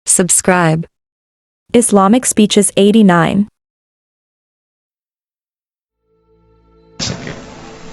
Subscribe. Islamic Speeches 89.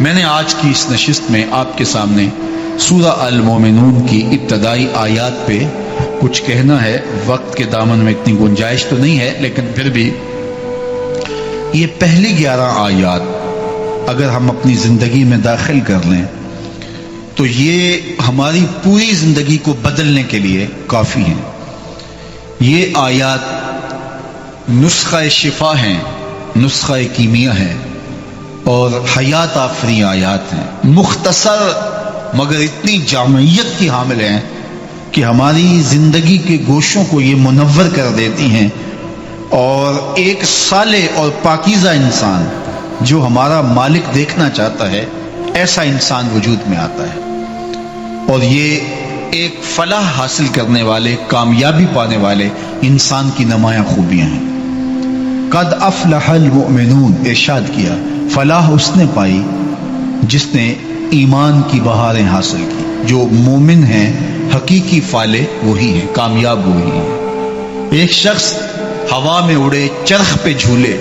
میں نے آج کی اس نشست میں آپ کے سامنے سورہ المومنون کی ابتدائی آیات پہ کچھ کہنا ہے. وقت کے دامن میں اتنی گنجائش تو نہیں ہے، لیکن پھر بھی یہ پہلی 11 آیات اگر ہم اپنی زندگی میں داخل کر لیں تو یہ ہماری پوری زندگی کو بدلنے کے لیے کافی ہیں. یہ آیات نسخہ شفا ہیں، نسخہ کیمیا ہے اور حیات آفریں آیات ہیں. مختصر مگر اتنی جامعیت کی حامل ہیں کہ ہماری زندگی کے گوشوں کو یہ منور کر دیتی ہیں، اور ایک صالح اور پاکیزہ انسان جو ہمارا مالک دیکھنا چاہتا ہے، ایسا انسان وجود میں آتا ہے. اور یہ ایک فلاح حاصل کرنے والے، کامیابی پانے والے انسان کی نمایاں خوبیاں ہیں. قد افلح المؤمنون ارشاد کیا، فلاح اس نے پائی جس نے ایمان کی بہاریں حاصل کی. جو مومن ہیں، حقیقی فالح وہی ہیں، کامیاب وہی ہیں. ایک شخص ہوا میں اڑے، چرخ پہ جھولے،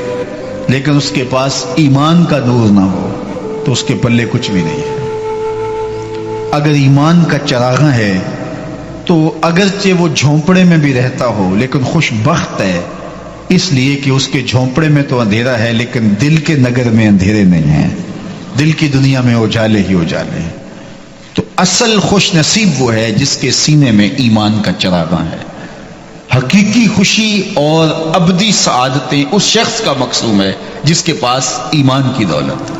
لیکن اس کے پاس ایمان کا نور نہ ہو تو اس کے پلے کچھ بھی نہیں ہے. اگر ایمان کا چراغاں ہے تو اگرچہ وہ جھونپڑے میں بھی رہتا ہو لیکن خوش بخت ہے، اس لیے کہ اس کے جھونپڑے میں تو اندھیرا ہے لیکن دل کے نگر میں اندھیرے نہیں ہیں، دل کی دنیا میں اجالے ہی اجالے ہیں. تو اصل خوش نصیب وہ ہے جس کے سینے میں ایمان کا چراغاں ہے. حقیقی خوشی اور ابدی سعادتیں اس شخص کا مقسوم ہے جس کے پاس ایمان کی دولت ہے.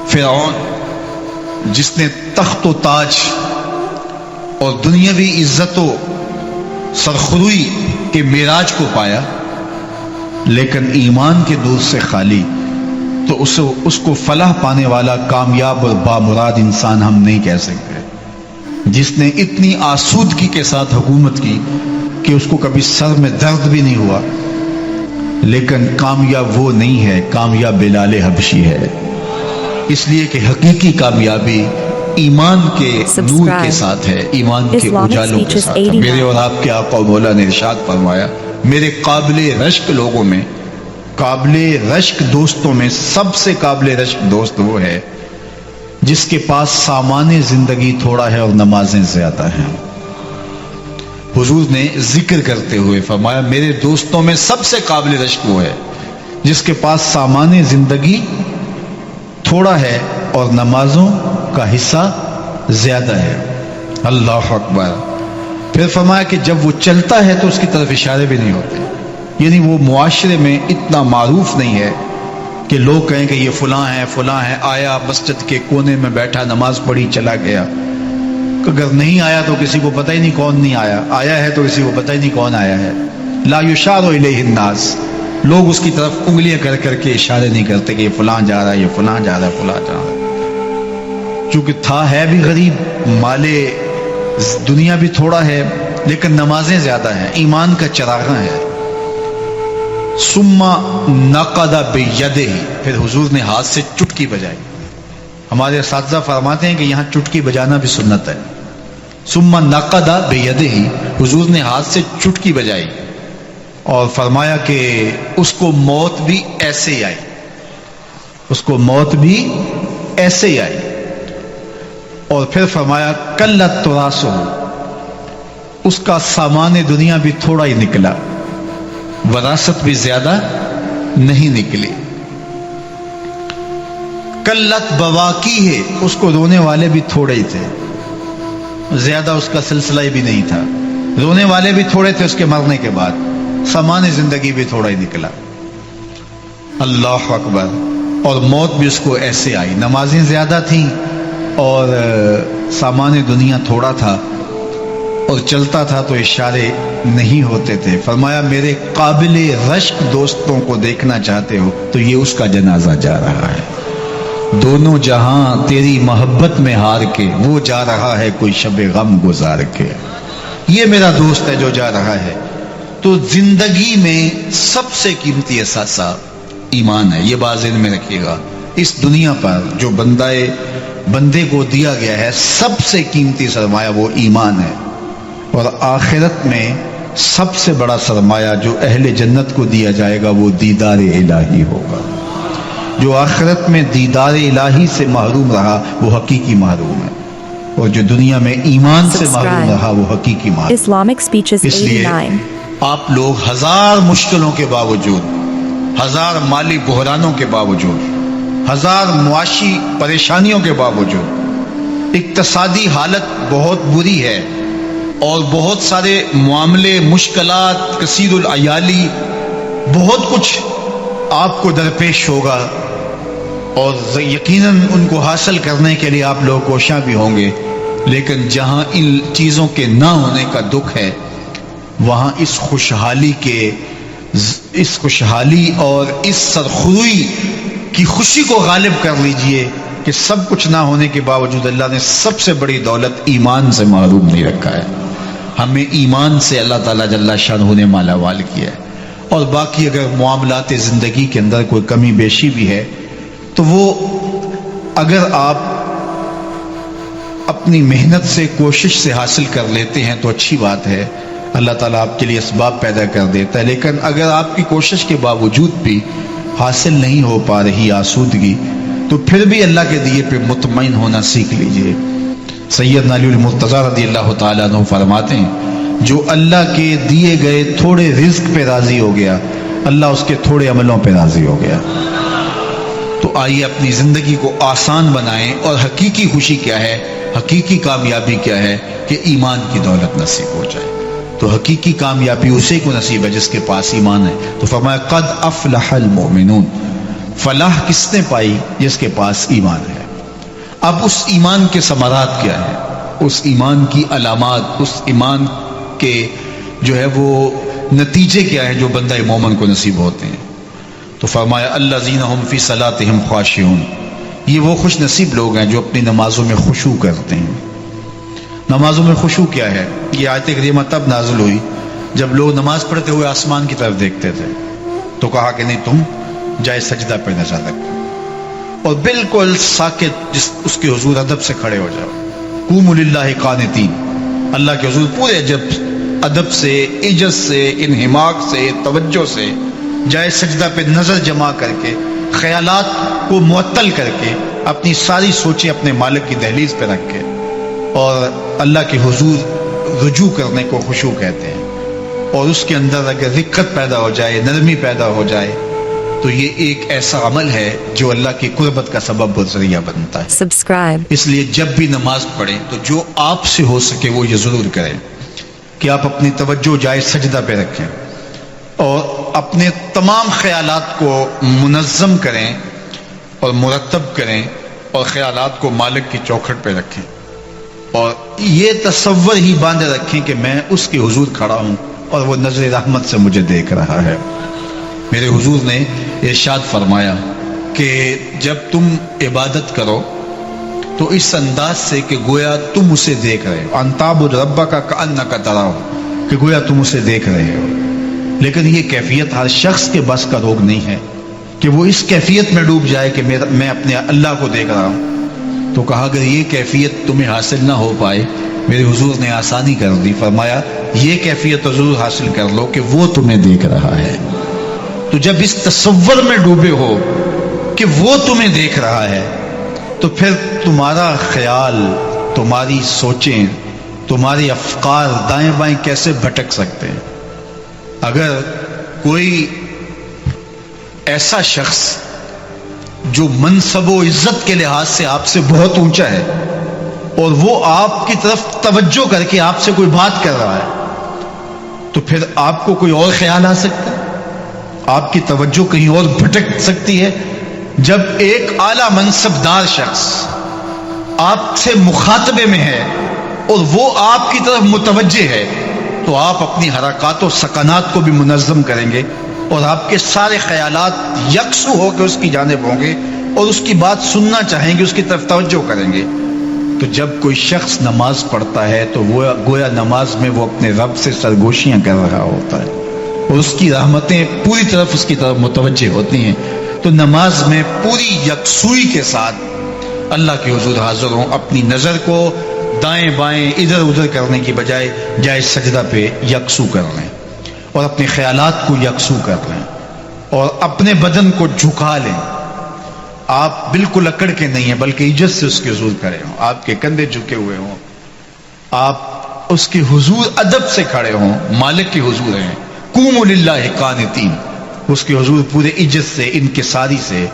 فرعون جس نے تخت و تاج اور دنیاوی عزت و سرخروئی کے معراج کو پایا لیکن ایمان کے دور سے خالی، تو اس کو فلاح پانے والا کامیاب اور بامراد انسان ہم نہیں کہہ سکتے. جس نے اتنی آسودگی کے ساتھ حکومت کی کہ اس کو کبھی سر میں درد بھی نہیں ہوا، لیکن کامیاب وہ نہیں ہے، کامیاب بلال حبشی ہے. اس لیے کہ حقیقی کامیابی ایمان کے نور کے ساتھ ہے، ایمان کے اجالوں کے ساتھ ہے. میرے اور آپ کے آقا و مولا نے ارشاد فرمایا، میرے قابل رشک لوگوں میں، قابل رشک دوستوں میں سب سے قابل رشک دوست وہ ہے جس کے پاس سامان زندگی تھوڑا ہے اور نمازیں زیادہ ہیں. حضور نے ذکر کرتے ہوئے فرمایا، میرے دوستوں میں سب سے قابل رشک وہ ہے جس کے پاس سامان زندگی تھوڑا ہے اور نمازوں کا حصہ زیادہ ہے. اللہ اکبر. پھر فرمایا کہ جب وہ چلتا ہے تو اس کی طرف اشارے بھی نہیں ہوتے، یعنی وہ معاشرے میں اتنا معروف نہیں ہے کہ لوگ کہیں کہ یہ فلاں ہے فلاں ہے. آیا مسجد کے کونے میں بیٹھا، نماز پڑھی، چلا گیا. اگر نہیں آیا تو کسی کو پتہ ہی نہیں کون نہیں آیا، آیا ہے تو کسی کو پتہ ہی نہیں کون آیا ہے. لا یشار الیہ الناس، لوگ اس کی طرف انگلیاں کر کر کے اشارے نہیں کرتے کہ یہ فلاں جا رہا ہے، یہ فلاں جا رہا ہے، فلاں جا رہا ہے. چونکہ تھا ہے بھی غریب، مال دنیا بھی تھوڑا ہے لیکن نمازیں زیادہ ہیں، ایمان کا چراغاں ہے. ثم نقد بیدہ، پھر حضور نے ہاتھ سے چٹکی بجائی. ہمارے اساتذہ فرماتے ہیں کہ یہاں چٹکی بجانا بھی سنت ہے. ثم نقد بیدہ، حضور نے ہاتھ سے چٹکی بجائی اور فرمایا کہ اس کو موت بھی ایسے ہی آئی، اس کو موت بھی ایسے ہی آئی. اور پھر فرمایا قلت تراسہ، اس کا سامان دنیا بھی تھوڑا ہی نکلا، وراثت بھی زیادہ نہیں نکلی. قلت بواکی ہے، اس کو رونے والے بھی تھوڑے ہی تھے، زیادہ اس کا سلسلہ ہی بھی نہیں تھا. رونے والے بھی تھوڑے تھے اس کے مرنے کے بعد، سامان زندگی بھی تھوڑا ہی نکلا. اللہ اکبر. اور موت بھی اس کو ایسے آئی، نمازیں زیادہ تھیں اور سامان دنیا تھوڑا تھا اور چلتا تھا تو اشارے نہیں ہوتے تھے. فرمایا میرے قابل رشک دوستوں کو دیکھنا چاہتے ہو تو یہ اس کا جنازہ جا رہا ہے. دونوں جہاں تیری محبت میں ہار کے، وہ جا رہا ہے کوئی شب غم گزار کے. یہ میرا دوست ہے جو جا رہا ہے. تو زندگی میں سب سے قیمتی اثاثہ ایمان ہے، یہ بات ذہن میں رکھیے گا. اس دنیا پر جو بندے کو دیا گیا ہے سب سے قیمتی سرمایہ وہ ایمان ہے، اور آخرت میں سب سے بڑا سرمایہ جو اہل جنت کو دیا جائے گا وہ دیدار الہی ہوگا. جو آخرت میں دیدار الہی سے محروم رہا وہ حقیقی محروم ہے، اور جو دنیا میں ایمان سے محروم رہا وہ حقیقی محروم ہے۔ Islamic Speeches اس لیے 89. آپ لوگ ہزار مشکلوں کے باوجود، ہزار مالی بحرانوں کے باوجود، ہزار معاشی پریشانیوں کے باوجود، اقتصادی حالت بہت بری ہے اور بہت سارے معاملے، مشکلات، کثیر العیالی، بہت کچھ آپ کو درپیش ہوگا، اور یقیناً ان کو حاصل کرنے کے لیے آپ لوگ کوشاں بھی ہوں گے، لیکن جہاں ان چیزوں کے نہ ہونے کا دکھ ہے وہاں اس خوشحالی اور اس سرخروئی کی خوشی کو غالب کر لیجئے کہ سب کچھ نہ ہونے کے باوجود اللہ نے سب سے بڑی دولت ایمان سے محروم نہیں رکھا ہے۔ ہمیں ایمان سے اللہ تعالیٰ جل شانہ نے مالا مال کیا ہے، اور باقی اگر معاملات زندگی کے اندر کوئی کمی بیشی بھی ہے تو وہ اگر آپ اپنی محنت سے، کوشش سے حاصل کر لیتے ہیں تو اچھی بات ہے، اللہ تعالیٰ آپ کے لیے اسباب پیدا کر دیتا ہے، لیکن اگر آپ کی کوشش کے باوجود بھی حاصل نہیں ہو پا رہی آسودگی تو پھر بھی اللہ کے دیے پہ مطمئن ہونا سیکھ لیجئے۔ سیدنا علی المرتضیٰ رضی اللہ تعالیٰ عنہ فرماتے ہیں جو اللہ کے دیے گئے تھوڑے رزق پہ راضی ہو گیا اللہ اس کے تھوڑے عملوں پہ راضی ہو گیا۔ تو آئیے اپنی زندگی کو آسان بنائیں، اور حقیقی خوشی کیا ہے، حقیقی کامیابی کیا ہے کہ ایمان کی دولت نصیب ہو جائے۔ تو حقیقی کامیابی اسے کو نصیب ہے جس کے پاس ایمان ہے۔ تو فرمایا قد افلح المؤمنون، فلاح کس نے پائی؟ جس کے پاس ایمان ہے۔ اب اس ایمان کے ثمرات کیا ہے، اس ایمان کی علامات، اس ایمان کے جو ہے وہ نتیجے کیا ہے جو بندہ مومن کو نصیب ہوتے ہیں؟ تو فرمایا الذین هم فی صلاتہم خاشعون، یہ وہ خوش نصیب لوگ ہیں جو اپنی نمازوں میں خشوع کرتے ہیں۔ نمازوں میں خشوع کیا ہے؟ یہ آیت کریمہ تب نازل ہوئی جب لوگ نماز پڑھتے ہوئے آسمان کی طرف دیکھتے تھے، تو کہا کہ نہیں تم جائے سجدہ پہ نظر رکھو اور بالکل ساکت اس کے حضور ادب سے کھڑے ہو جاؤ۔ قوموا للہ قانتین، اللہ کے حضور پورے ادب سے، عجز سے، انہماک سے، توجہ سے جائے سجدہ پہ نظر جمع کر کے، خیالات کو معطل کر کے، اپنی ساری سوچیں اپنے مالک کی دہلیز پہ رکھ کے اور اللہ کے حضور رجوع کرنے کو خشوع کہتے ہیں۔ اور اس کے اندر اگر رقت پیدا ہو جائے، نرمی پیدا ہو جائے تو یہ ایک ایسا عمل ہے جو اللہ کی قربت کا سبب و ذریعہ بنتا ہے۔ Subscribe. اس لیے جب بھی نماز پڑھیں تو جو آپ سے ہو سکے وہ یہ ضرور کریں کہ آپ اپنی توجہ جائے سجدہ پہ رکھیں اور اپنے تمام خیالات کو منظم کریں اور مرتب کریں اور خیالات کو مالک کی چوکھٹ پہ رکھیں، اور یہ تصور ہی باندھے رکھیں کہ میں اس کے حضور کھڑا ہوں اور وہ نظر رحمت سے مجھے دیکھ رہا ہے۔ میرے حضور نے ارشاد فرمایا کہ جب تم عبادت کرو تو اس انداز سے کہ گویا تم اسے دیکھ رہے ہو، ان تعبد ربک کأنک تراہ، کہ گویا تم اسے دیکھ رہے ہو۔ لیکن یہ کیفیت ہر شخص کے بس کا روگ نہیں ہے کہ وہ اس کیفیت میں ڈوب جائے کہ میں اپنے اللہ کو دیکھ رہا ہوں۔ تو کہا اگر یہ کیفیت تمہیں حاصل نہ ہو پائے، میرے حضور نے آسانی کر دی، فرمایا یہ کیفیت ضرور حاصل کر لو کہ وہ تمہیں دیکھ رہا ہے۔ تو جب اس تصور میں ڈوبے ہو کہ وہ تمہیں دیکھ رہا ہے تو پھر تمہارا خیال، تمہاری سوچیں، تمہاری افکار دائیں بائیں کیسے بھٹک سکتے ہیں؟ اگر کوئی ایسا شخص جو منصب و عزت کے لحاظ سے آپ سے بہت اونچا ہے اور وہ آپ کی طرف توجہ کر کے آپ سے کوئی بات کر رہا ہے تو پھر آپ کو کوئی اور خیال آ سکتا ہے، آپ کی توجہ کہیں اور بھٹک سکتی ہے۔ جب ایک اعلیٰ منصب دار شخص آپ سے مخاطبے میں ہے اور وہ آپ کی طرف متوجہ ہے تو آپ اپنی حرکات و سکنات کو بھی منظم کریں گے اور آپ کے سارے خیالات یکسو ہو کے اس کی جانب ہوں گے اور اس کی بات سننا چاہیں گے، اس کی طرف توجہ کریں گے۔ تو جب کوئی شخص نماز پڑھتا ہے تو وہ گویا نماز میں وہ اپنے رب سے سرگوشیاں کر رہا ہوتا ہے اور اس کی رحمتیں پوری طرف اس کی طرف متوجہ ہوتی ہیں۔ تو نماز میں پوری یکسوئی کے ساتھ اللہ کے حضور حاضر ہوں، اپنی نظر کو دائیں بائیں ادھر ادھر کرنے کی بجائے جائے سجدہ پہ یکسو کر لیں اور اپنے خیالات کو یکسو کر لیں اور اپنے بدن کو جھکا لیں آپ بالکل اکڑ کے نہیں ہیں بلکہ عزت سے اس کے حضور کھڑے ہوں، آپ کے کندھے جھکے ہوئے ہوں، آپ اس کے حضور ادب سے کھڑے ہوں، مالک کے حضور ہیں، قوموا للہ قانتین، اس کے حضور پورے عزت سے انکساری سے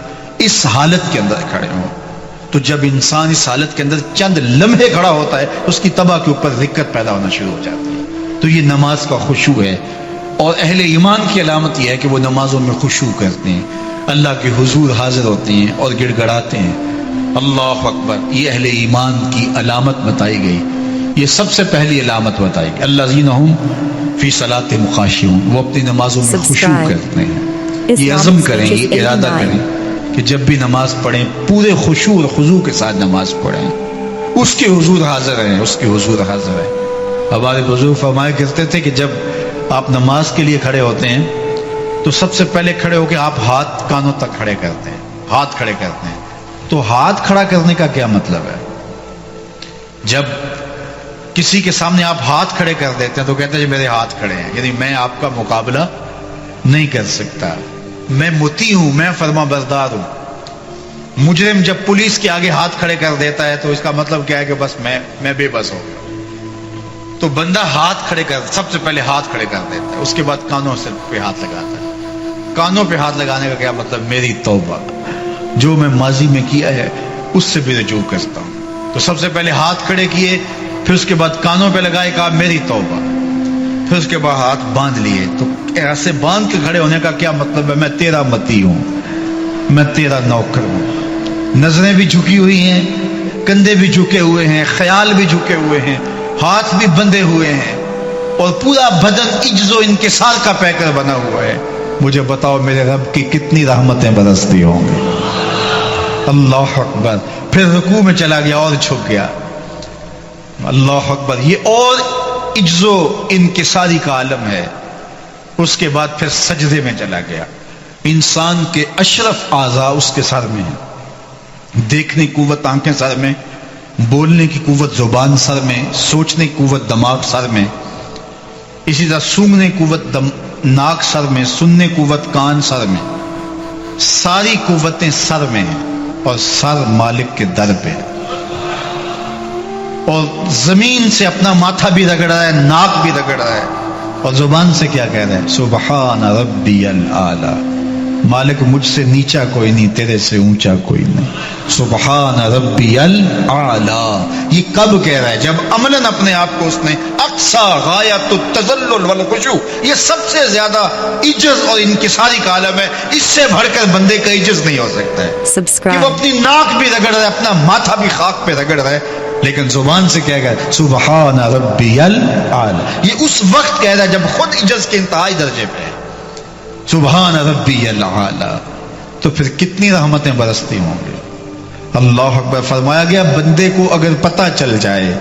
اس حالت کے اندر کھڑے ہوں. تو جب انسان اس حالت کے اندر چند لمحے کھڑا ہوتا ہے اس کی طبع کے اوپر دقت پیدا ہونا شروع ہو جاتی ہے. تو یہ نماز کا خشوع ہے، اور اہل ایمان کی علامت یہ ہے کہ وہ نمازوں میں خشوع کرتے ہیں، اللہ کے حضور حاضر ہوتے ہیں اور گڑ گڑاتے ہیں. اللہ اکبر، یہ اہل ایمان کی علامت بتائی گئی. یہ سب سے پہلی علامت بتائی گئی، الذین ہم فی صلاتہم خاشعون، وہ اپنی نمازوں میں خشوع کرتے ہیں. یہ عزم کریں، یہ ارادہ کریں کہ جب بھی نماز پڑھیں پورے خشوع اور خضوع کے ساتھ نماز پڑھیں. اس کے حضور حاضر ہیں، اس کے حضور حاضر ہیں. ہمارے بزرگ فرمایا کرتے تھے کہ جب آپ نماز کے لیے کھڑے ہوتے ہیں تو سب سے پہلے کھڑے ہو کے آپ ہاتھ کانوں تک کھڑے کرتے ہیں، ہاتھ کھڑے کرتے ہیں. تو ہاتھ کھڑا کرنے کا کیا مطلب ہے؟ جب کسی کے سامنے آپ ہاتھ کھڑے کر دیتے ہیں تو کہتے ہیں جی میرے ہاتھ کھڑے ہیں، یعنی میں آپ کا مقابلہ نہیں کر سکتا، میں مطیع ہوں، میں فرما بردار ہوں. مجرم جب پولیس کے آگے ہاتھ کھڑے کر دیتا ہے تو اس کا مطلب کیا ہے کہ بس میں بے بس ہو گیا. تو بندہ ہاتھ کھڑے کر، سب سے پہلے ہاتھ کھڑے کر دیتا ہے، اس کے بعد کانوں پہ ہاتھ لگاتا ہے. کانوں پہ ہاتھ لگانے کا کیا مطلب؟ میری توبہ، جو میں ماضی میں کیا ہے اس سے بھی رجوع کرتا ہوں. تو سب سے پہلے ہاتھ کھڑے کیے، پھر اس کے بعد کانوں پہ لگائے، کہا میری توبہ، پھر اس کے بعد ہاتھ باندھ لیے. تو ایسے باندھ کے کھڑے ہونے کا کیا مطلب ہے؟ میں تیرا متی ہوں، میں تیرا نوکر ہوں. نظریں بھی جھکی ہوئی ہیں، کندھے بھی جھکے ہوئے ہیں، خیال بھی جھکے ہوئے ہیں، ہاتھ بھی بندھے ہوئے ہیں، اور پورا بدن عجز و انکسار کا پیکر بنا ہوا ہے. مجھے بتاؤ میرے رب کی کتنی رحمتیں برستی ہوں گی. اللہ اکبر. پھر رکوع میں چلا گیا اور جھک گیا. اللہ اکبر. یہ اور عجز و انکساری کا عالم ہے. اس کے بعد پھر سجدے میں چلا گیا. انسان کے اشرف اعضاء اس کے سر میں ہیں. دیکھنے کی قوت آنکھیں سر میں، بولنے کی قوت زبان سر میں، سوچنے کی قوت دماغ سر میں، اسی طرح سونگنے کی قوت ناک سر میں، سننے کی قوت کان سر میں. ساری قوتیں سر میں ہیں، اور سر مالک کے در پہ ہے. اور زمین سے اپنا ماتھا بھی رگڑ رہا ہے، ناک بھی رگڑ رہا ہے، اور زبان سے کیا کہہ رہا ہے؟ سبحان ربی الاعلی. مالک مجھ سے نیچا کوئی نہیں، تیرے سے اونچا کوئی نہیں. سبحان ربی الاعلی. یہ کب کہہ رہا ہے؟ جب عملاً اپنے آپ کو اس نے اقصی غایت التذلل والخشوع، یہ سب سے زیادہ عجز اور انکساری کا عالم ہے. اس سے بڑھ کر بندے کا عجز نہیں ہو سکتا ہے کہ وہ اپنی ناک بھی رگڑ رہا ہے، اپنا ماتھا بھی خاک پہ رگڑ رہا ہے، لیکن زبان سے کیا کہہ سبحان ربی الاعلی. یہ اس وقت کہہ رہا ہے جب خود عجز کے انتہائی درجے پہ ہے. سبحان ربی الاعلی. تو پھر کتنی رحمتیں برستی ہوں گے. اللہ اکبر. فرمایا گیا بندے کو اگر پتہ چل جائے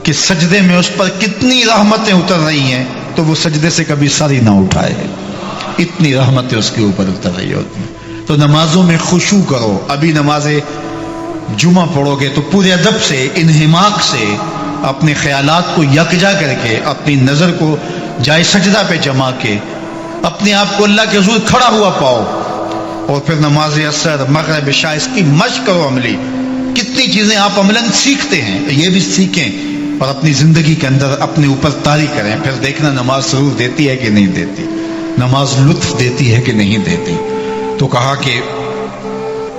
کہ سجدے میں اس پر کتنی رحمتیں اتر رہی ہیں تو وہ سجدے سے کبھی سر ہی نہ اٹھائے، اتنی رحمتیں اس کے اوپر اتر رہی ہوتی ہیں. تو نمازوں میں خشوع کرو. ابھی نماز جمعہ پڑھو گے تو پورے ادب سے، انہماک سے، اپنے خیالات کو یکجا کر کے، اپنی نظر کو جائے سجدہ پہ جما کے اپنے آپ کو اللہ کے حضور کھڑا ہوا پاؤ. اور پھر نماز عصر، مغرب، عشاء، اس کی مشق کرو عملی. کتنی چیزیں آپ عملاً سیکھتے ہیں، یہ بھی سیکھیں اور اپنی زندگی کے اندر اپنے اوپر طاری کریں. پھر دیکھنا نماز سرور دیتی ہے کہ نہیں دیتی، نماز لطف دیتی ہے کہ نہیں دیتی. تو کہا کہ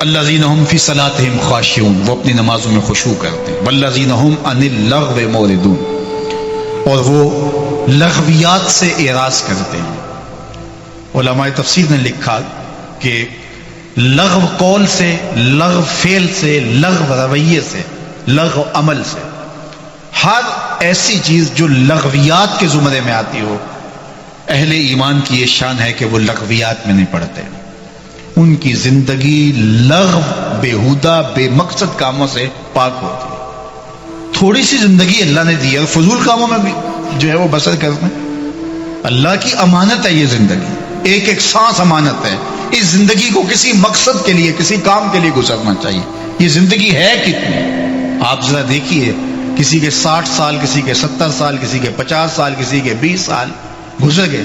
الذین هم فی صلاتہم خاشعون، وہ اپنی نمازوں میں خشوع کرتے ہیں. والذین هم عن اللغو معرضون، اور وہ لغویات سے اعراض کرتے ہیں. علماء تفسیر نے لکھا کہ لغو قول سے، لغو فعل سے، لغو رویے سے، لغو عمل سے، ہر ایسی چیز جو لغویات کے زمرے میں آتی ہو، اہل ایمان کی یہ شان ہے کہ وہ لغویات میں نہیں پڑتے. ان کی زندگی لغو، بےہودہ، بے مقصد کاموں سے پاک ہوتی ہے. تھوڑی سی زندگی اللہ نے دی ہے، فضول کاموں میں بھی جو ہے وہ بسر کرتے ہیں. اللہ کی امانت ہے یہ زندگی، ایک ایک سانس امانت ہے. اس زندگی کو کسی مقصد کے لیے، کسی کام کے لیے گزرنا چاہیے. یہ زندگی ہے کتنی؟ آپ ذرا دیکھیے، کسی کے 60 سال، کسی کے 70 سال، کسی کے 50 سال، کسی کے 20 سال گزر گئے.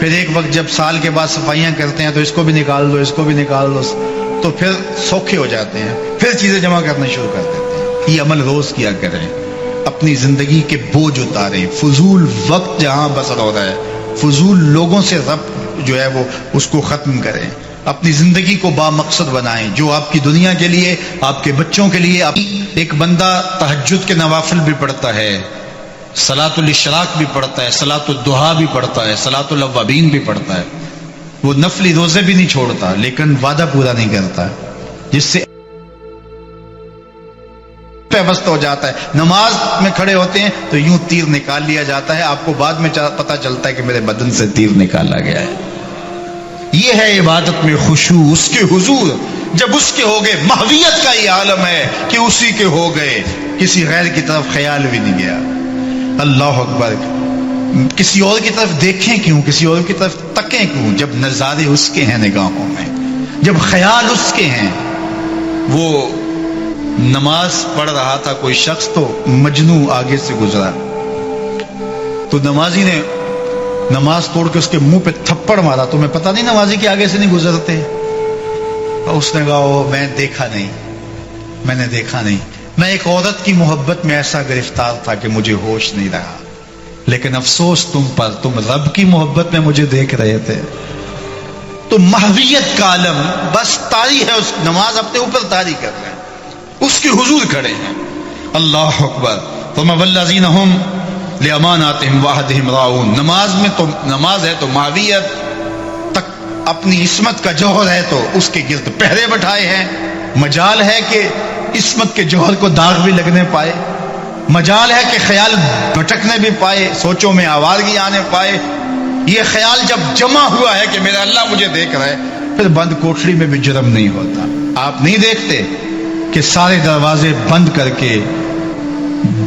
پھر ایک وقت جب سال کے بعد صفائیاں کرتے ہیں تو اس کو بھی نکال دو، اس کو بھی نکال دو، تو پھر سوکھے ہو جاتے ہیں، پھر چیزیں جمع کرنا شروع کر دیتے ہیں۔ یہ عمل روز کیا کریں، اپنی زندگی کے بوجھ اتاریں، فضول وقت جہاں بسر ہو رہا ہے، فضول لوگوں سے ربط جو ہے وہ اس کو ختم کریں، اپنی زندگی کو با مقصد بنائیں، جو آپ کی دنیا کے لیے، آپ کے بچوں کے لیے۔ ایک بندہ تہجد کے نوافل بھی پڑھتا ہے، صلاۃ الاشراق بھی پڑھتا ہے، صلاۃ الضحیٰ بھی پڑھتا ہے، صلاۃ الاوابین بھی پڑھتا ہے، وہ نفلی روزے بھی نہیں چھوڑتا، لیکن وعدہ پورا نہیں کرتا، جس سے پیوست ہو جاتا ہے۔ نماز میں کھڑے ہوتے ہیں تو یوں تیر نکال لیا جاتا ہے، آپ کو بعد میں پتا چلتا ہے کہ میرے بدن سے تیر نکالا گیا ہے۔ یہ ہے عبادت میں خشوع، اس کے حضور جب اس کے ہو گئے، محویت کا یہ عالم ہے کہ اسی کے ہو گئے، کسی غیر کی طرف خیال بھی نہیں گیا۔ اللہ اکبر، کسی اور کی طرف دیکھیں کیوں، کسی اور کی طرف تکیں کیوں، جب نظارے اس کے ہیں نگاہوں میں، جب خیال اس کے ہیں۔ وہ نماز پڑھ رہا تھا کوئی شخص، تو مجنو آگے سے گزرا، تو نمازی نے نماز توڑ کے اس کے منہ پہ تھپڑ مارا۔ تمہیں پتہ نہیں نمازی کے آگے سے نہیں گزرتے؟ اس نے کہا میں دیکھا نہیں، میں نے دیکھا نہیں، میں ایک عورت کی محبت میں ایسا گرفتار تھا کہ مجھے ہوش نہیں رہا، لیکن افسوس تم پر، تم رب کی محبت میں مجھے دیکھ رہے تھے۔ تو محویت کا عالم بس طاری ہے، اس نماز اپنے اوپر طاری کر رہے ہیں، اس کے حضور کھڑے ہیں۔ اللہ اکبر۔ ثم والذین هم لاماناتهم وعهدهم راعون۔ نماز میں تو نماز ہے تو محویت تک اپنی عصمت کا جوہر ہے، تو اس کے گرد پہرے بٹھائے ہیں۔ مجال ہے کہ عصمت کے جوہر کو داغ بھی لگنے پائے، مجال ہے کہ خیال بھٹکنے بھی پائے، سوچوں میں آوارگی آنے پائے۔ یہ خیال جب جمع ہوا ہے کہ میرا اللہ مجھے دیکھ رہا ہے، پھر بند کوٹھڑی میں بھی جرم نہیں ہوتا۔ آپ نہیں دیکھتے کہ سارے دروازے بند کر کے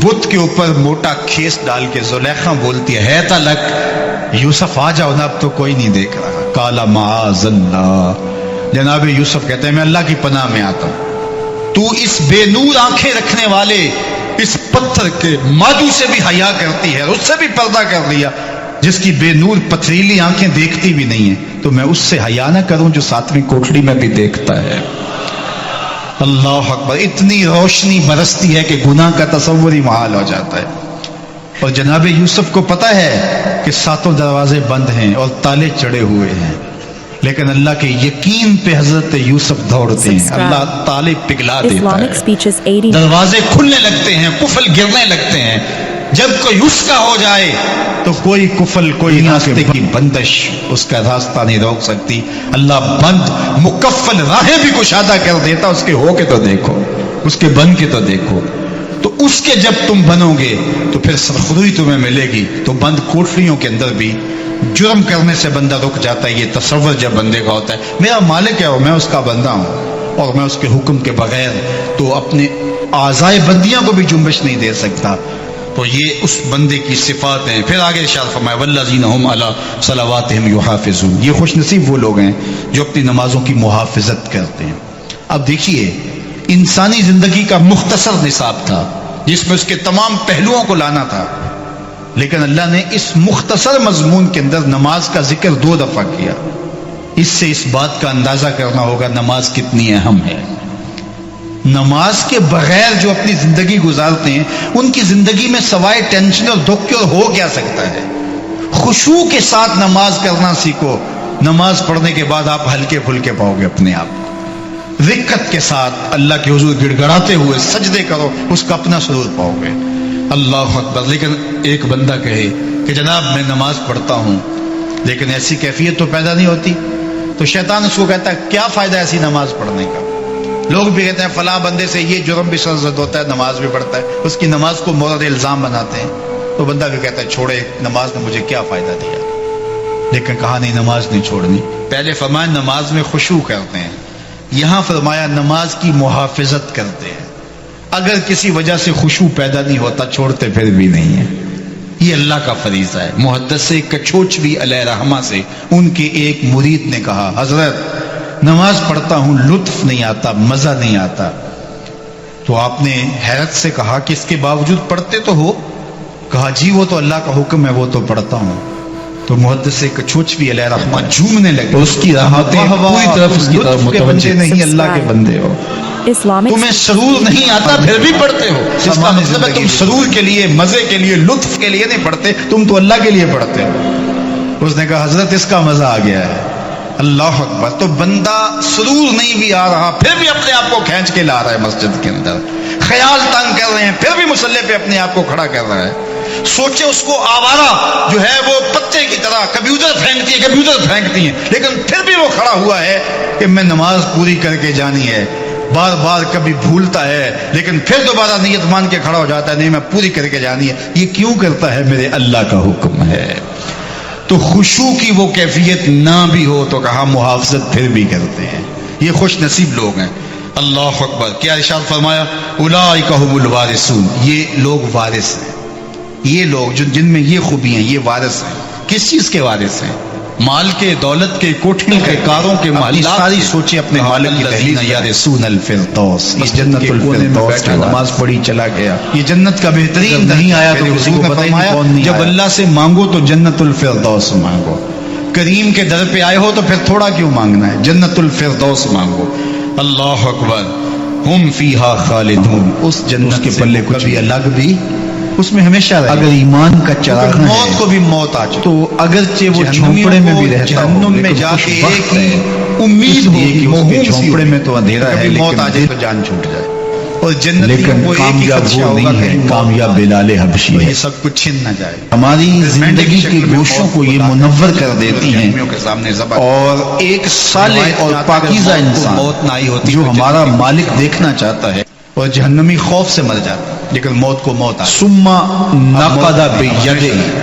بت کے اوپر موٹا کھیس ڈال کے زلیخا بولتی ہے تلک یوسف آ جاؤ نا، اب تو کوئی نہیں دیکھ رہا۔ کالا معاذ اللہ، جناب یوسف کہتے ہیں میں اللہ کی پناہ میں آتا ہوں، تو اس بے نور آنکھیں رکھنے والے اس پتھر کے مادو سے بھی حیا کرتی ہے، اس سے بھی پردہ کر لیا، جس کی بے نور پتھریلی آنکھیں دیکھتی بھی نہیں ہیں، تو میں اس سے حیا نہ کروں جو ساتویں کوٹھڑی میں بھی دیکھتا ہے۔ اللہ اکبر، اتنی روشنی برستی ہے کہ گناہ کا تصور ہی محال ہو جاتا ہے۔ اور جناب یوسف کو پتہ ہے کہ ساتوں دروازے بند ہیں اور تالے چڑھے ہوئے ہیں، لیکن اللہ کے یقین پہ حضرت یوسف دوڑتے ہیں، اللہ تالے پگھلا دیتا Islamic ہے، speeches 80. دروازے کھلنے لگتے ہیں، قفل گرنے لگتے ہیں۔ جب کوئی اس کا ہو جائے تو کوئی قفل، کوئی راستے کی بندش اس کا راستہ نہیں روک سکتی۔ اللہ بند مکفل راہیں بھی کشادہ کر دیتا، اس کے ہو کے تو دیکھو، اس کے بن کے تو دیکھو۔ تو اس کے جب تم بنو گے تو پھر سرخروئی تمہیں ملے گی۔ تو بند کوٹھریوں کے اندر بھی جرم کرنے سے بندہ رک جاتا ہے۔ یہ تصور جب بندے کا ہوتا ہے میرا مالک ہے اور میں اس کا بندہ ہوں، اور میں اس کے حکم کے بغیر تو اپنے اعضائے بندیاں کو بھی جنبش نہیں دے سکتا، تو یہ اس بندے کی صفات ہیں۔ پھر آگے ارشاد فرمایا والذین هم علی صلواتہم یحافظون، یہ خوش نصیب وہ لوگ ہیں جو اپنی نمازوں کی محافظت کرتے ہیں۔ اب دیکھیے، انسانی زندگی کا مختصر نصاب تھا جس میں اس کے تمام پہلوؤں کو لانا تھا، لیکن اللہ نے اس مختصر مضمون کے اندر نماز کا ذکر 2 دفعہ کیا۔ اس سے اس بات کا اندازہ کرنا ہوگا نماز کتنی اہم ہے۔ نماز کے بغیر جو اپنی زندگی گزارتے ہیں ان کی زندگی میں سوائے ٹینشن اور دکھ کے ہو کیا سکتا ہے۔ خشوع کے ساتھ نماز کرنا سیکھو، نماز پڑھنے کے بعد آپ ہلکے پھلکے پاؤ گے اپنے آپ کو۔ رقت کے ساتھ اللہ کے حضور گڑ گڑاتے ہوئے سجدے کرو، اس کا اپنا سرور پاؤ گے۔ اللہ اکبر۔ لیکن ایک بندہ کہے کہ جناب میں نماز پڑھتا ہوں لیکن ایسی کیفیت تو پیدا نہیں ہوتی، تو شیطان اس کو کہتا ہے کیا فائدہ ایسی نماز پڑھنے کا۔ لوگ بھی کہتے ہیں فلاں بندے سے یہ جرم بھی سرزد ہوتا ہے، نماز بھی پڑھتا ہے، اس کی نماز کو مورد الزام بناتے ہیں، تو بندہ بھی کہتا ہے چھوڑے، نماز نے مجھے کیا فائدہ دیا۔ لیکن کہا نہیں نماز نہیں چھوڑنی۔ پہلے فرمایا نماز میں خشوع کرتے ہیں، یہاں فرمایا نماز کی محافظت کرتے ہیں۔ اگر کسی وجہ سے خشوع پیدا نہیں ہوتا چھوڑتے پھر بھی نہیں ہے، یہ اللہ کا فریضہ ہے۔ محدث کچھوچوی علیہ رحمہ سے ان کے ایک مرید نے کہا حضرت نماز پڑھتا ہوں لطف نہیں آتا، مزہ نہیں آتا، تو آپ نے حیرت سے کہا کہ اس کے باوجود پڑھتے تو ہو؟ کہا جی وہ تو اللہ کا حکم ہے، وہ تو پڑھتا ہوں. تو محدث کچوچوی علیہ رحمۃ جھومنے لگے، اس کی رحمتیں پوری طرف اس کی طرف لطف کے بندے متوجہ. نہیں، اللہ کے بندے ہو. Islamic تمہیں سرور نہیں آتا پھر بھی پڑھتے ہو، اس کا مطلب ہے تم سرور کے لیے، مزے کے لیے، لطف کے لیے نہیں پڑھتے، تم تو اللہ کے لیے پڑھتے ہو. اس نے کہا حضرت اس کا مزہ آ گیا ہے. اللہ اکبر. تو بندہ سرور نہیں بھی آ رہا پھر بھی اپنے آپ کو کھینچ کے لا رہا ہے مسجد کے اندر، خیال تنگ کر رہے ہیں پھر بھی مصلی پہ اپنے آپ کو کھڑا کر رہا ہے. سوچے اس کو آوارہ جو ہے وہ پتے کی طرح کبھی ادھر پھینکتی ہے کبھی ادھر پھینکتی ہیں، لیکن پھر بھی وہ کھڑا ہوا ہے کہ میں نماز پوری کر کے جانی ہے. بار بار کبھی بھولتا ہے لیکن پھر دوبارہ نیت مان کے کھڑا ہو جاتا ہے، نہیں میں پوری کر کے جانی ہے. یہ کیوں کرتا ہے؟ میرے اللہ کا حکم ہے. تو خشوع کی وہ کیفیت نہ بھی ہو تو کہا محافظت پھر بھی کرتے ہیں. یہ خوش نصیب لوگ ہیں. اللہ اکبر. کیا ارشاد فرمایا؟ اولئک هم الوارثون. یہ لوگ وارث ہیں، یہ لوگ جن میں یہ خوبی ہیں، یہ وارث ہیں. کس چیز کے وارث ہیں؟ مال کے، دولت کے، کوٹھیوں کے، کاروں کے، محلات. ساری سوچے اپنے مالک کی دہلیز میں. یارثون الفردوس. اس جنت الفردوس میں نماز پڑھی چلا گیا. یہ جنت کا بہترین نہیں آیا تو حضور نے فرمایا جب اللہ سے مانگو تو جنت الفردوس مانگو. کریم کے در پہ آئے ہو تو پھر تھوڑا کیوں مانگنا ہے، جنت الفردوس مانگو. اللہ اکبر. ہم فیہا خالدون. اس جنت کے پلے کچھ بھی الگ بھی اس میں ہمیشہ رہے. اگر ایمان کا چراغ ہے، موت کو بھی موت آ تو اگرچہ وہ جھونپڑے میں بھی رہتا ہو، جہنم میں جا کے ایک ہی امید ہوگی کہ جھونپڑے میں تو اندھیرا ہے، موت آ جائے تو جان چھوٹ جائے. اور جنت لیکن کامیاب وہ نہیں ہے، کامیاب بلال حبشی ہے. یہ سب کچھ چھن نہ جائے. ہماری زندگی کے گوشوں کو یہ منور کر دیتی ہیں اور ایک صالح اور پاکیزہ انسان موت نہ آئی ہوتی جو ہمارا مالک دیکھنا چاہتا ہے اور جہنمی خوف سے مر جاتا ہے، لیکن موت کو موت آ ثم نقض بیدہ.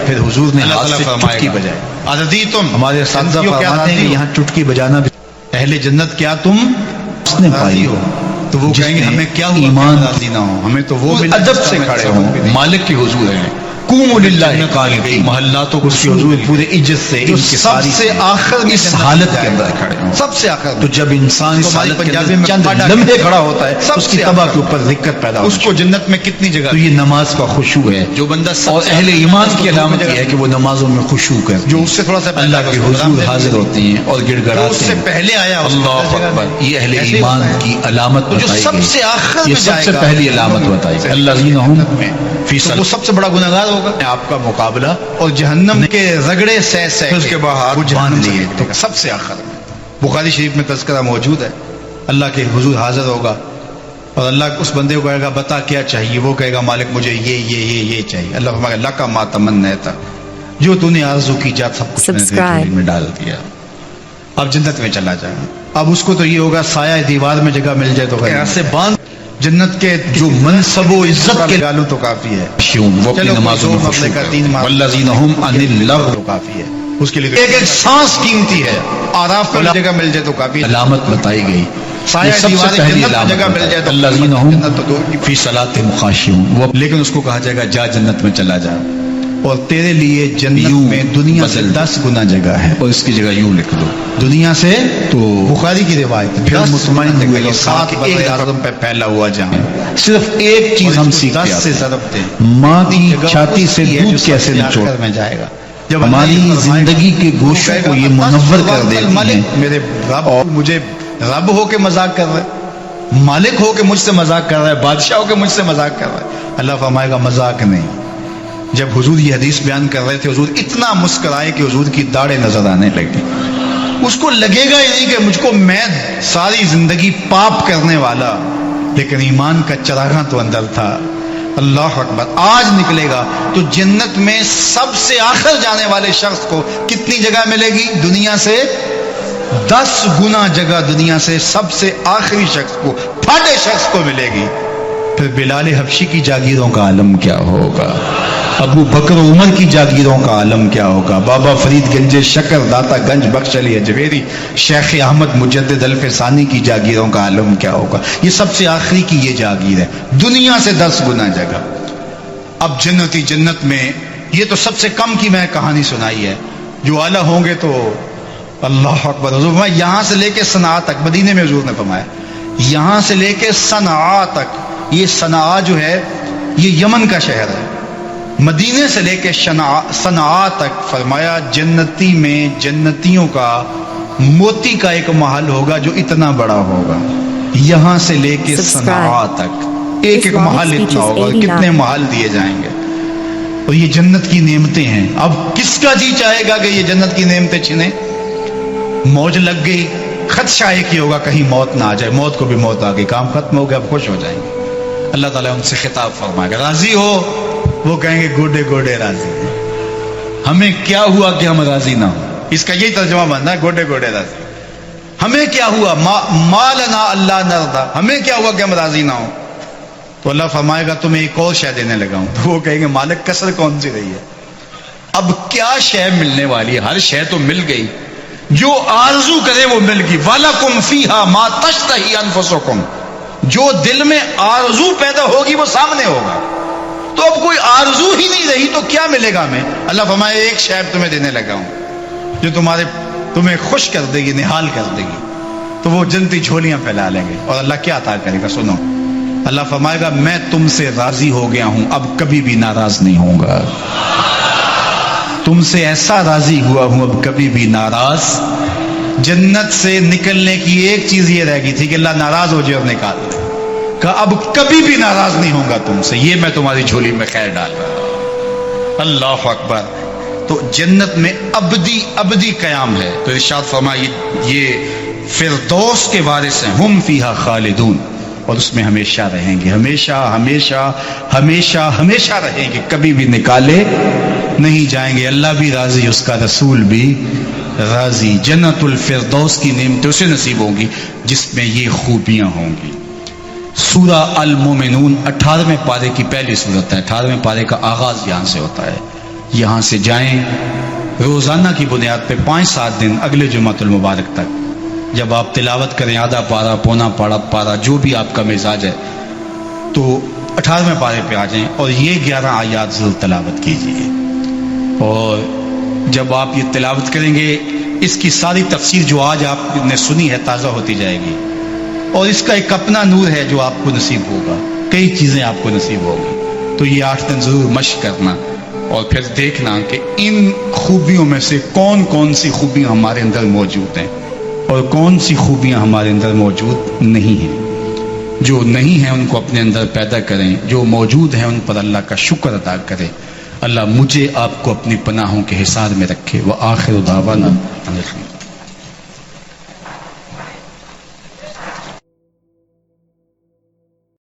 پھر حضور نے ہاتھ سے چٹکی بجائی. عددی تم ہمارے اساتذہ فرماتے ہیں کہ یہاں چٹکی بجانا بھی اہل جنت کیا تم اس نے پائی ہو. تو وہ کہیں گے ہمیں کیا ایمان راضی نہ ہو، ہمیں تو وہ ادب سے کھڑے ہوں، مالک کے حضور ہیں. قوموا للہ قانتین. محلاتوں کو اس کے حضور پورے عزت سے سب سے آخر میں اس حالت کے اندر کھڑے ہوں، سب سے آخر. تو جب انسان اس حالت کے اندر چند لمحے کھڑا ہوتا ہے اس کی تباہ کے اوپر دقت پیدا ہوتی ہے. اس کو جنت میں کتنی جگہ. تو یہ نماز کا خشوع ہے جو بندہ اور اہل ایمان کی علامت یہ ہے کہ وہ نمازوں میں خشوع کرتے ہیں، جو اس سے تھوڑا سا اللہ کے حضور حاضر ہوتے ہیں اور گڑ گڑاتے ہیں. اس سے پہلے آیا اللہ اکبر. یہ اہل ایمان کی علامت بتائی گئی، سب سے آخر میں سب سے پہلی علامت بتائی گئی. الذین هم فی صلاۃ. وہ سب سے بڑا گنہگار ہوگا آپ کا مقابلہ اور جہنم کے رگڑے سہ سہ اس کے بعد وہ جہنم لیے تو سب سے آخر میں. بخاری شریف میں تذکرہ موجود ہے. اللہ کے حضور حاضر ہوگا اور اللہ اس بندے کو کہے گا بتا کیا چاہیے. وہ کہے گا مالک مجھے یہ چاہیے. اللہ فرمائے گا لک ما تمنیت، جو تو نے آرزو کی جا سب کچھ میں نے تیرے دل میں ڈال دیا. اب جنت میں چلا جائے. اب اس کو تو یہ ہوگا سایہ دیوار میں جگہ مل جائے تو ایسے باندھ جنت کے جو منصب و عزت کے گالوں تو کافی ہے. وہ اپنی نمازوں میں خشوع کرتے ہیں. والذین هم عن اللغو تو کافی ہے. اس کے لیے ایک سانس قیمتی ہے. آراف میں جگہ مل جائے تو کافی. علامت بتائی گئی سایہ دیوار جنت میں جگہ مل جائے تو الذین هم فی صلاتہم خاشعون. لیکن اس کو کہا جائے گا جا جنت میں چلا جا اور تیرے لیے جنت میں دنیا سے 10 گنا جگہ ہے. اور اس کی جگہ یوں لکھ دو دنیا سے. تو بخاری کی روایت پھر مطمئن ہوئے کہ 7 ایک پہ پھیلا ہوا جہاں. صرف ایک چیز ہم سیکھتے ہیں، سے ضرب دیں ماں کی چھاتی سے دودھ کیسے نچوڑ میں جائے گا. جب ہماری زندگی کے گوشوں کو یہ منور کر دیتی ہیں. میرے رب مجھے رب ہو کے مذاق کر رہا ہے، مالک ہو کے مجھ سے مذاق کر رہا ہے، بادشاہ ہو کے مجھ سے مذاق کر رہا ہے. اللہ فرمائے گا مذاق نہیں. جب حضور یہ حدیث بیان کر رہے تھے حضور اتنا مسکرائے کہ حضور کی داڑھیں نظر آنے لگی. اس کو لگے گا ہی نہیں کہ مجھ کو میں ساری زندگی پاپ کرنے والا، لیکن ایمان کا چراغاں تو اندر تھا. اللہ اکبر. آج نکلے گا تو جنت میں سب سے آخر جانے والے شخص کو کتنی جگہ ملے گی؟ دنیا سے 10 گنا جگہ دنیا سے سب سے آخری شخص کو، پھاٹے شخص کو ملے گی. پھر بلال حبشی کی جاگیروں کا عالم کیا ہوگا؟ ابو بکر عمر کی جاگیروں کا عالم کیا ہوگا؟ بابا فرید گنج شکر داتا گنج بخش علی اجویری، شیخ احمد مجدد الفسانی کی جاگیروں کا عالم کیا ہوگا؟ یہ سب سے آخری کی یہ جاگیر ہے، دنیا سے 10 گنا جگہ. اب جنتی جنت میں یہ تو سب سے کم کی میں کہانی سنائی ہے. جو اعلیٰ ہوں گے تو اللہ اکبر. حضور فرمایا یہاں سے لے کے صنعا تک، مدینے میں حضور نے فرمایا یہاں سے لے کے صنعا تک. یہ صنعا جو ہے یہ یمن کا شہر ہے. مدینے سے لے کے صنعاء تک فرمایا جنتی میں جنتیوں کا موتی کا ایک محل ہوگا جو اتنا بڑا ہوگا، یہاں سے لے کے صنعاء تک ایک ایک محل اتنا ہوگا، کتنے محل دیے جائیں گے، اور یہ جنت کی نعمتیں ہیں۔ اب کس کا جی چاہے گا کہ یہ جنت کی نعمتیں چھنے؟ موج لگ گئی، خدشہ ایک ہی ہوگا کہیں موت نہ آ جائے، موت کو بھی موت آ گئی، کام ختم ہو گیا، اب خوش ہو جائیں گے۔ اللہ تعالیٰ ان سے خطاب فرمائے گا، راضی ہو؟ وہ کہیں گے گوڈے گوڈے راضی۔ ہمیں کیا ہوا کہ ہم راضی نہ ہوں؟ اس کا یہی ترجمہ بنتا ہے، گوڈے گوڈے راضی۔ ہمیں کیا ہوا؟ ما لنا اللہ نرضا، ہمیں کیا ہوا کہ ہم راضی نہ ہوں؟ تو اللہ فرمائے گا تمہیں ایک اور شے دینے لگا ہوں۔ تو وہ کہیں گے مالک کسر کون سی رہی ہے؟ اب کیا شے ملنے والی ہے؟ ہر شے تو مل گئی، جو آرزو کرے وہ مل گئی۔ وَلَكُمْ فِيهَا مَا تَشْتَهِي أَنفُسُكُمْ، جو دل میں آرزو پیدا ہوگی وہ سامنے ہوگا۔ تو اب کوئی آرزو ہی نہیں رہی تو کیا ملے گا ہمیں؟ اللہ فرمائے ایک شے تمہیں دینے لگا ہوں جو تمہیں خوش کر دے گی، نہال کر دے گی۔ تو وہ جنتی جھولیاں پھیلا لیں گے، اور اللہ کیا عطا کرے گا؟ سنو، اللہ فرمائے گا میں تم سے راضی ہو گیا ہوں، اب کبھی بھی ناراض نہیں ہوں گا۔ تم سے ایسا راضی ہوا ہوں، اب کبھی بھی ناراض۔ جنت سے نکلنے کی ایک چیز یہ رہ گئی تھی کہ اللہ ناراض ہو جائے اور نکال دے، کہ اب کبھی بھی ناراض نہیں ہوں گا تم سے، یہ میں تمہاری جھولی میں خیر ڈال رہا ہوں۔ اللہ اکبر۔ تو جنت میں ابدی قیام ہے۔ تو ارشاد فرمائے یہ فردوس کے وارث ہیں، ہم فیہا خالدون، اور اس میں ہمیشہ رہیں گے، ہمیشہ ہمیشہ ہمیشہ ہمیشہ رہیں گے، کبھی بھی نکالے نہیں جائیں گے۔ اللہ بھی راضی، اس کا رسول بھی راضی۔ جنت الفردوس کی نعمتیں اسے نصیب ہوں گی جس میں یہ خوبیاں ہوں گی۔ سورہ المومنون 18ویں پارے کی پہلی سورت ہے، 18ویں پارے کا آغاز یہاں سے ہوتا ہے۔ یہاں سے جائیں روزانہ کی بنیاد پہ 5-7 دن اگلے جمعۃ المبارک تک، جب آپ تلاوت کریں آدھا پارا، پونا پارا، جو بھی آپ کا مزاج ہے، تو 18ویں پارے پہ آ جائیں اور یہ 11 آیات ضرور تلاوت کیجیے۔ اور جب آپ یہ تلاوت کریں گے، اس کی ساری تفسیر جو آج آپ نے سنی ہے تازہ ہوتی جائے گی، اور اس کا ایک اپنا نور ہے جو آپ کو نصیب ہوگا، کئی چیزیں آپ کو نصیب ہوگی۔ تو یہ 8 دن ضرور مشق کرنا، اور پھر دیکھنا کہ ان خوبیوں میں سے کون کون سی خوبیاں ہمارے اندر موجود ہیں اور کون سی خوبیاں ہمارے اندر موجود نہیں ہیں۔ جو نہیں ہیں ان کو اپنے اندر پیدا کریں، جو موجود ہیں ان پر اللہ کا شکر ادا کریں۔ اللہ مجھے آپ کو اپنی پناہوں کے حصار میں رکھے۔ وآخر دعوانا